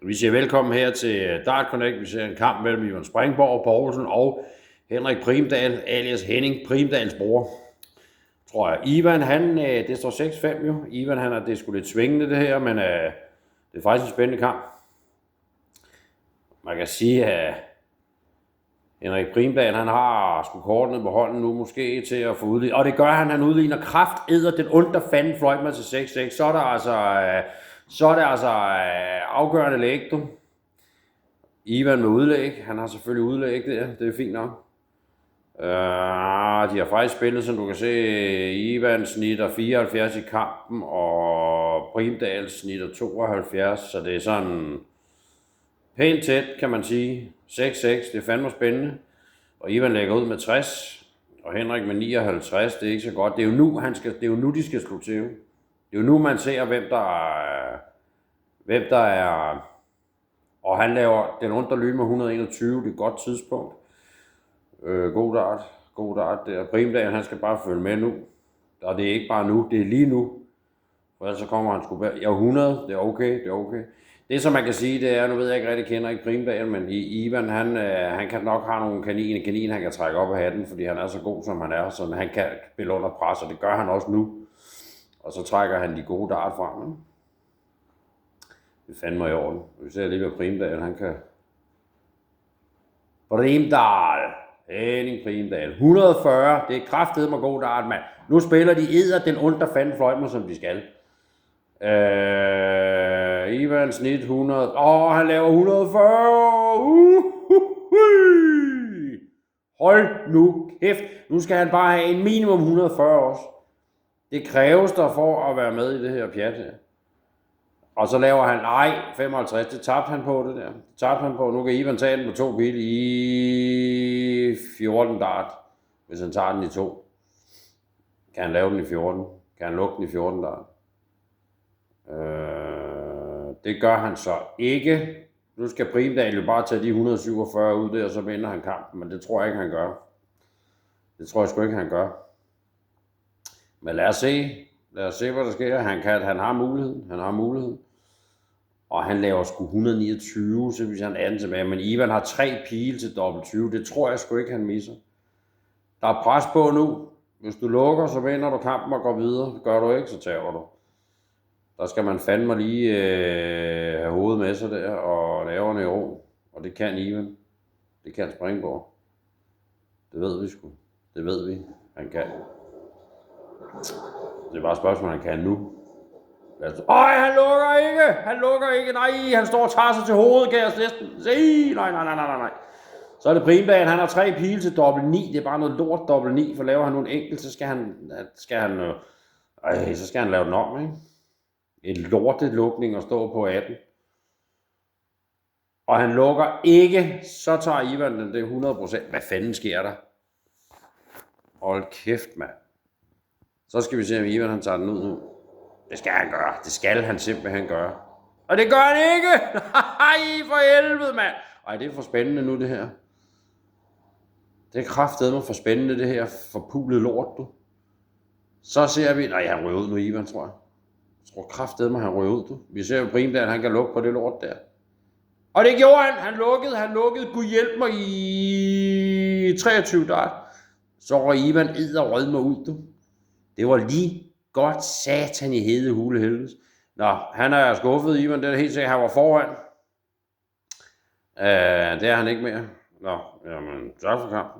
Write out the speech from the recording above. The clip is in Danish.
Vi siger velkommen her til Dart Connect. Vi ser en kamp mellem Ivan Springborg Poulsen og Henrik Primdahl, alias Henning Primdahls bror, tror jeg. Ivan, det står 6-5 jo. Ivan, det er sgu lidt svingende det her, men det er faktisk en spændende kamp. Man kan sige, at Henrik Primdahl, han har sgu kortene på hånden nu måske til at få udlignet. Og det gør han udligner kraftedder den under fanden fløjtmer til 6-6. Så er det altså afgørende læg, du. Ivan med udlæg. Han har selvfølgelig udlæg der. Det er fint nok. De har faktisk spillet, som du kan se, Ivan snitter 74 i kampen, og Primdahl snitter 72, så det er sådan pænt tæt, kan man sige. 6-6, det er fandme spændende. Og Ivan lægger ud med 60, og Henrik med 59, det er ikke så godt. Det er jo nu, de skal slå til. Det er jo nu, man ser, hvem der er. Og han laver den underlyne med 121, det er et godt tidspunkt. God dart der. Primdahl, han skal bare følge med nu. Og det er ikke bare nu, det er lige nu. For ellers så kommer han sgu bag. Ja, 100, det er okay. Det som man kan sige, det er, nu ved jeg ikke rigtig, kender ikke Primdahl, men Ivan, han kan nok have nogle kanin, han kan trække op af hatten, fordi han er så god, som han er, så han kan spille under pres, og det gør han også nu. Og så trækker han de gode dart frem. Det er fandme i orden. Vi ser lige, hvad Primdahl, han kan. Henning Primdahl. 140, det er kraftedeme og god dart, mand. Nu spiller de den under fanden fløjtmer, som de skal. Ivan snit 100. Han laver 140. Hold nu kæft. Nu skal han bare have en minimum 140 også. Det kræves der for at være med i det her pjat her. Og så laver han, 55, det tabte han på det der. Nu kan Ivan tage den på 2 pil i 14 dart, hvis han tager den i 2. Kan han lave den i 14? Kan han lukke den i 14 dart? Det gør han så ikke. Nu skal Primdahl jo bare tage de 147 ud der, og så vinder han kampen, men det tror jeg ikke, han gør. Det tror jeg sgu ikke, han gør. Men lad os se, hvad der sker. Han har muligheden. Og han laver sgu 129, så hvis han er tilbage. Men Ivan har 3 pile til dobbelt 20. Det tror jeg sgu ikke, han misser. Der er pres på nu. Hvis du lukker, så vinder du kampen og går videre. Gør du ikke, så tager du. Der skal man fandme lige have hovedet med sig der og nerverne i ro. Og det kan Ivan. Det kan Springborg. Det ved vi sgu. Det ved vi. Han kan. Det er bare et spørgsmål, han kan nu. Han lukker ikke. Nej, han står og tager sig til hovedet, kan jeg næsten se. Nej. Så er det Primdahl, han har 3 pile til dobbelt 9. Det er bare noget lort dobbelt 9, for laver han nogle enkelt, så skal han lave den om, ikke? En lortelukning at stå på 18. Og han lukker ikke, så tager Ivan den, det er 100%. Hvad fanden sker der? Hold kæft, mand. Så skal vi se, om Ivan han tager den ud nu. Det skal han gøre. Det skal han simpelthen gøre. Og det gør han ikke! Nej, for helvede, mand! Ej, det er for spændende nu, det her. Det er kraftedeme for spændende, det her forpulede lort, du. Så ser vi. Nej, han ryger ud nu, Ivan, tror jeg. Jeg tror kraftedeme, han ryger ud, du. Vi ser jo Primdahl, han kan lukke på det lort der. Og det gjorde han! Han lukkede. Gud hjælp mig i 23 dart. Så røg Ivan rød mig ud, du. Det var lige godt satan i hede hule helvedes. Nå, han er skuffet, Ivan, det er helt sikkert, han var foran. Det er han ikke mere. Nå, jamen, tak for kampen.